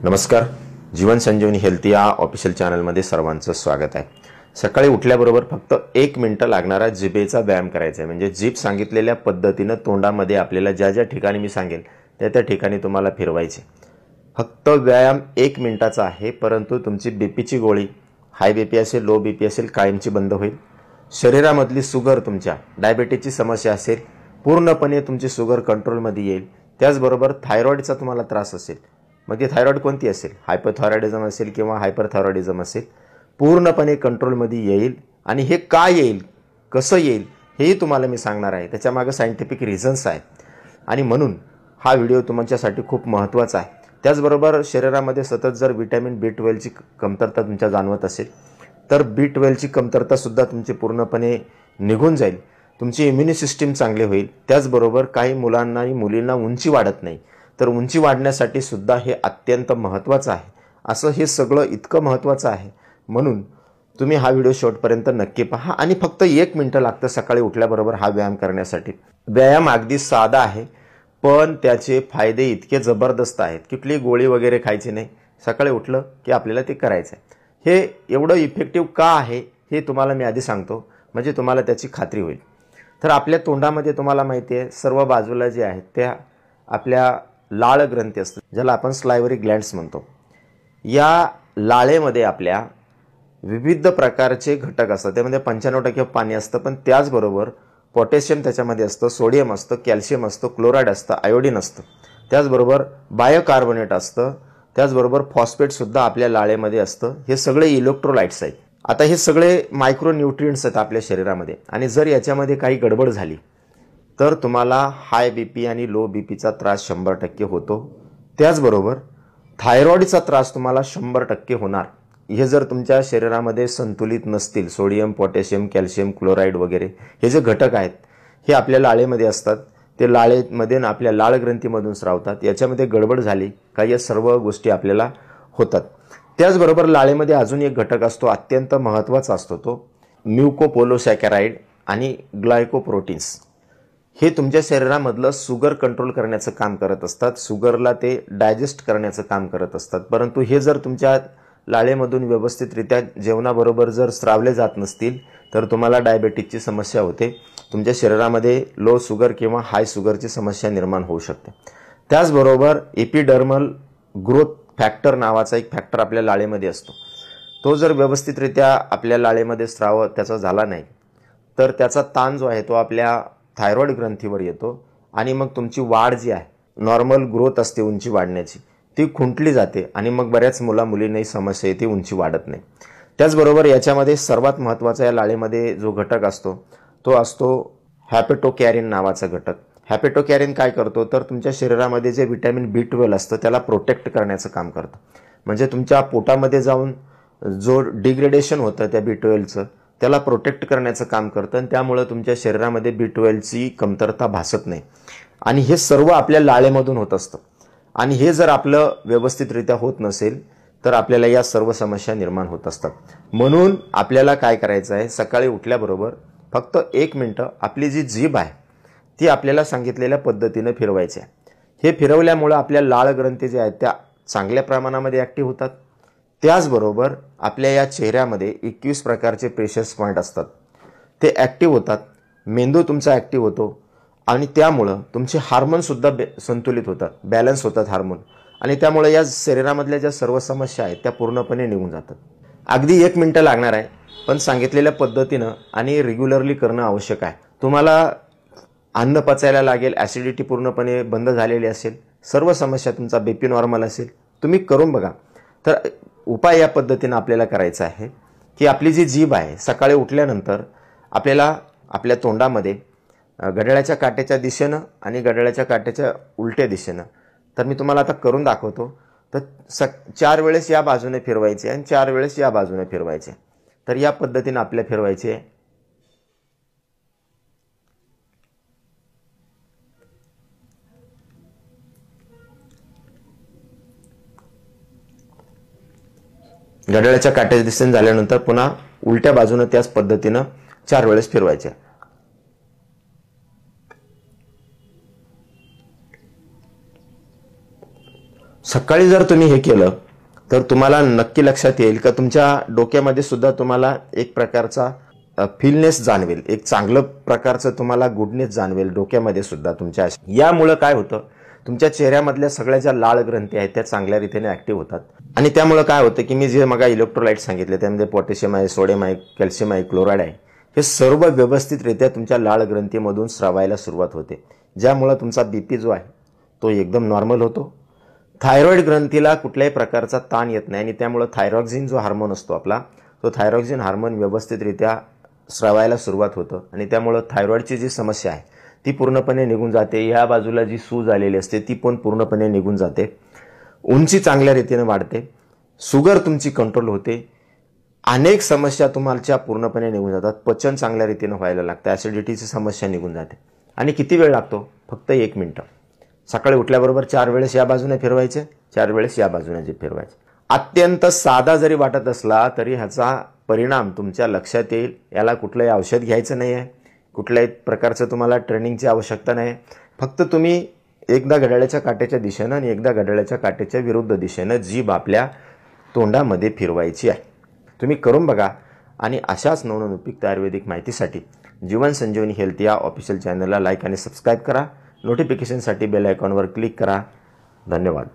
नमस्कार. जीवन संजीवनी हेल्थ या ऑफिशियल चॅनलमध्ये सर्वांचं स्वागत आहे. सकाळी उठल्याबरोबर फक्त 1 मिनिट लागणारा जिभेचा व्यायाम करायचा आहे. म्हणजे जीभ सांगितलेल्या पद्धतीनं तोंडामध्ये आपल्याला ज्या ज्या ठिकाणी मी सांगेल त्या त्या ठिकाणी तुम्हाला फिरवायचे. फक्त व्यायाम 1 मिनिटाचा आहे, परंतु तुमची बीपीची गोळी, हाय बीपी असेल, लो बीपी असेल, कायमची बंद होईल. शरीरामधली शुगर, तुमच्या डायबिटीजची समस्या असेल, पूर्णपणे तुमची शुगर कंट्रोलमध्ये येईल. त्याचबरोबर थायरॉइडचा तुम्हाला त्रास असेल, मग ती थायरॉइड कोणती असेल, हायपरथायरॉइडिझम असेल किंवा हायपरथायरॉइडिझम असेल, पूर्णपणे कंट्रोलमध्ये येईल. आणि हे का येईल, कसं येईल, हेही तुम्हाला मी सांगणार आहे. त्याच्यामागे सायंटिफिक रिझन्स आहेत आणि म्हणून हा व्हिडिओ तुमच्यासाठी खूप महत्त्वाचा आहे. त्याचबरोबर शरीरामध्ये सतत जर व्हिटॅमिन B12ची कमतरता तुमच्या जाणवत असेल तर B12ची कमतरतासुद्धा तुमची पूर्णपणे निघून जाईल. तुमची इम्युनी सिस्टीम चांगली होईल. त्याचबरोबर काही मुलांना आणि मुलींना उंची वाढत नाही, तर उंची वाढण्यासाठी सुद्धा हे अत्यंत महत्त्वाचं आहे. असं हे सगळं इतकं महत्त्वाचं आहे म्हणून तुम्ही हा व्हिडिओ शेवटपर्यंत नक्की पहा. आणि फक्त 1 मिनिट लागतं सकाळी उठल्याबरोबर हा व्यायाम करण्यासाठी. व्यायाम अगदी साधा आहे, पण त्याचे फायदे इतके जबरदस्त आहेत. कुठली गोळी वगैरे खायची नाही, सकाळी उठलं की आपल्याला ते करायचं आहे. हे एवढं इफेक्टिव्ह का आहे हे तुम्हाला मी आधी सांगतो, म्हणजे तुम्हाला त्याची खात्री होईल. तर आपल्या तोंडामध्ये तुम्हाला माहिती आहे सर्व बाजूला जे आहेत त्या आपल्या लाळ ग्रंथी असतात, ज्याला आपण स्लायव्हरी ग्लँड्स म्हणतो. या लाळेमध्ये आपल्या विविध प्रकारचे घटक असतात. त्यामध्ये 95% पाणी असतं, पण त्याचबरोबर पोटॅशियम त्याच्यामध्ये असतं, सोडियम असतं, कॅल्शियम असतं, क्लोराईड असतं, आयोडीन असतं, त्याचबरोबर बायोकार्बोनेट असतं, त्याचबरोबर फॉस्फेटसुद्धा आपल्या लाळेमध्ये असतं. हे सगळे इलेक्ट्रोलाइट्स आहेत. आता हे सगळे मायक्रो न्यूट्रिएंट्स आहेत आपल्या शरीरामध्ये, आणि जर याच्यामध्ये काही गडबड झाली तर तुम्हाला हाय बीपी आणि लो बीपीचा त्रास 100% होतो. त्याचबरोबर थायरॉइडचा त्रास तुम्हाला 100% होणार. हे जर तुमच्या शरीरामध्ये संतुलित नसतील, सोडियम, पोटॅशियम, कॅल्शियम, क्लोराईड वगैरे हे जे घटक आहेत हे आपल्या लाळेमध्ये असतात. ते लाळेमध्ये आपल्या लाळ ग्रंथीमधून स्रावतात. याच्यामध्ये गडबड झाली का या सर्व गोष्टी आपल्याला होतात. त्याचबरोबर लाळेमध्ये अजून एक घटक असतो, अत्यंत महत्त्वाचा असतो, तो म्युकोपोलोसॅकॅराइड आणि ग्लायकोप्रोटीन्स. हे तुमच्या शरीरामधलं शुगर कंट्रोल करण्याचं काम करत असतात, शुगरला ते डायजेस्ट करण्याचं काम करत असतात. परंतु हे जर तुमच्या लाळेमधून व्यवस्थितरित्या जेवणाबरोबर जर स्रावले जात नसतील तर तुम्हाला डायबेटिसची समस्या होते. तुमच्या शरीरामध्ये लो शुगर किंवा हाय शुगरची समस्या निर्माण होऊ शकते. त्याचबरोबर एपिडर्मल ग्रोथ फॅक्टर नावाचा एक फॅक्टर आपल्या लाळेमध्ये असतो. तो जर व्यवस्थितरित्या आपल्या लाळेमध्ये स्राव त्याचा झाला नाही तर त्याचा ताण जो आहे तो आपल्या थायरॉइड ग्रंथीवर येतो आणि मग तुमची वाढ जी आहे, नॉर्मल ग्रोथ असते उंची वाढण्याची, ती खुंटली जाते आणि मग बऱ्याच मुलींनाही समस्या येते, उंची वाढत नाही. त्याचबरोबर याच्यामध्ये सर्वात महत्त्वाचा या लाळेमध्ये जो घटक असतो तो असतो हॅपेटोकॅरिन नावाचा घटक. हॅपेटोकॅरिन काय करतो तर तुमच्या शरीरामध्ये जे व्हिटॅमिन B12 असतं त्याला प्रोटेक्ट करण्याचं काम करतं. म्हणजे तुमच्या पोटामध्ये जाऊन जो डिग्रेडेशन होतं त्या B12चं त्याला प्रोटेक्ट करण्याचं काम करतं, आणि त्यामुळं तुमच्या शरीरामध्ये B12ची कमतरता भासत नाही. आणि हे सर्व आपल्या लाळेमधून होत असतं. आणि हे जर आपलं व्यवस्थितरित्या होत नसेल तर आपल्याला या सर्व समस्या निर्माण होत असतात. म्हणून आपल्याला काय करायचं आहे, सकाळी उठल्याबरोबर फक्त 1 मिनिट आपली जी जीभ आहे ती आपल्याला सांगितलेल्या पद्धतीनं फिरवायची आहे. हे फिरवल्यामुळं आपल्या लाळ ग्रंथी जे आहेत त्या चांगल्या प्रमाणामध्ये ॲक्टिव्ह होतात. त्याचबरोबर आपल्या या चेहऱ्यामध्ये 21 प्रकारचे प्रेशर्स पॉईंट असतात, ते ॲक्टिव्ह होतात. मेंदू तुमचा ॲक्टिव्ह होतो आणि त्यामुळं तुमचे हार्मोनसुद्धा संतुलित होतात, बॅलन्स होतात हार्मोन, आणि त्यामुळे या शरीरामधल्या ज्या सर्व समस्या आहेत त्या पूर्णपणे निघून जातात. अगदी 1 मिनिट लागणार आहे, पण सांगितलेल्या पद्धतीनं आणि रेग्युलरली करणं आवश्यक आहे. तुम्हाला अन्न पचायला लागेल, ॲसिडिटी पूर्णपणे बंद झालेली असेल, सर्व समस्या, तुमचा BP नॉर्मल असेल, तुम्ही करून बघा. तर उपाय या पद्धतीनं आपल्याला करायचा आहे की आपली जी जीभ आहे सकाळी उठल्यानंतर आपल्याला आपल्या तोंडामध्ये घड्याळाच्या काट्याच्या दिशेनं आणि घड्याळाच्या काट्याच्या उलट्या दिशेनं, तर मी तुम्हाला आता करून दाखवतो. तर 4 वेळेस या बाजूने फिरवायचे आणि 4 वेळेस या बाजूने फिरवायचे. तर या पद्धतीनं आपल्याला फिरवायचे. घड्याळाच्या काट्याच्या दिशेने झाल्यानंतर पुन्हा उलट्या बाजूने त्याच पद्धतीनं 4 वेळेस फिरवायचे. सकाळी जर तुम्ही हे केलं तर तुम्हाला नक्की लक्षात येईल का तुमच्या डोक्यामध्ये सुद्धा तुम्हाला एक प्रकारचा फीलनेस जाणवेल, एक चांगलं प्रकारचं तुम्हाला गुडनेस जाणवेल डोक्यामध्ये सुद्धा तुमच्या. यामुळं काय होतं, तुमच्या चेहऱ्यामधल्या सगळ्या ज्या लाळ ग्रंथी आहेत त्या चांगल्या रीतीने ऍक्टिव्ह होतात. आणि त्यामुळं काय होतं की मी जे मग इलेक्ट्रोलाइट सांगितले त्यामध्ये पोटॅशियम आहे, सोडियम आहे, कॅल्शियम आहे, क्लोराईड आहे, हे सर्व व्यवस्थितरित्या तुमच्या लाळ ग्रंथीमधून स्रावायला सुरुवात होते, ज्यामुळं तुमचा बीपी जो आहे तो एकदम नॉर्मल होतो. थायरॉइड ग्रंथीला कुठल्याही प्रकारचा ताण येत नाही आणि त्यामुळं थायरॉक्सिन जो हार्मोन असतो आपला, तो थायरॉक्सिन हार्मोन व्यवस्थितरित्या स्रावायला सुरुवात होतं आणि त्यामुळं थायरॉइडची जी समस्या आहे ती पूर्णपणे निघून जाते. ह्या बाजूला जी सूज आलेली असते ती पण पूर्णपणे निघून जाते. उंची चांगल्या रीतीने वाढते, शुगर तुमची कंट्रोल होते, अनेक समस्या तुम्हाला पूर्णपणे निघून जातात. पचन चांगल्या रीतीने व्हायला लागतं, ॲसिडिटीची समस्या निघून जाते. आणि किती वेळ लागतो? फक्त 1 मिनिट. सकाळी उठल्याबरोबर 4 वेळेस या बाजूने फिरवायचे, 4 वेळेस या बाजूने फिरवायचे. अत्यंत साधा जरी वाटत असला तरी ह्याचा परिणाम तुमच्या लक्षात येईल. याला कुठलंही औषध घ्यायचं नाही आहे, कुठल्याही प्रकारचं तुम्हाला ट्रेनिंगची आवश्यकता नाही. फक्त तुम्ही एकदा घड्याळाच्या काट्याच्या दिशेनं आणि एकदा घड्याळाच्या काट्याच्या विरुद्ध दिशेनं जीभ आपल्या तोंडामध्ये फिरवायची आहे. तुम्ही करून बघा आणि अशाच नवनवीन उपयुक्त आयुर्वेदिक माहितीसाठी जीवन संजीवनी हेल्थ या ऑफिशियल चॅनलला लाईक आणि सबस्क्राईब करा. नोटिफिकेशनसाठी बेल आयकॉनवर क्लिक करा. धन्यवाद.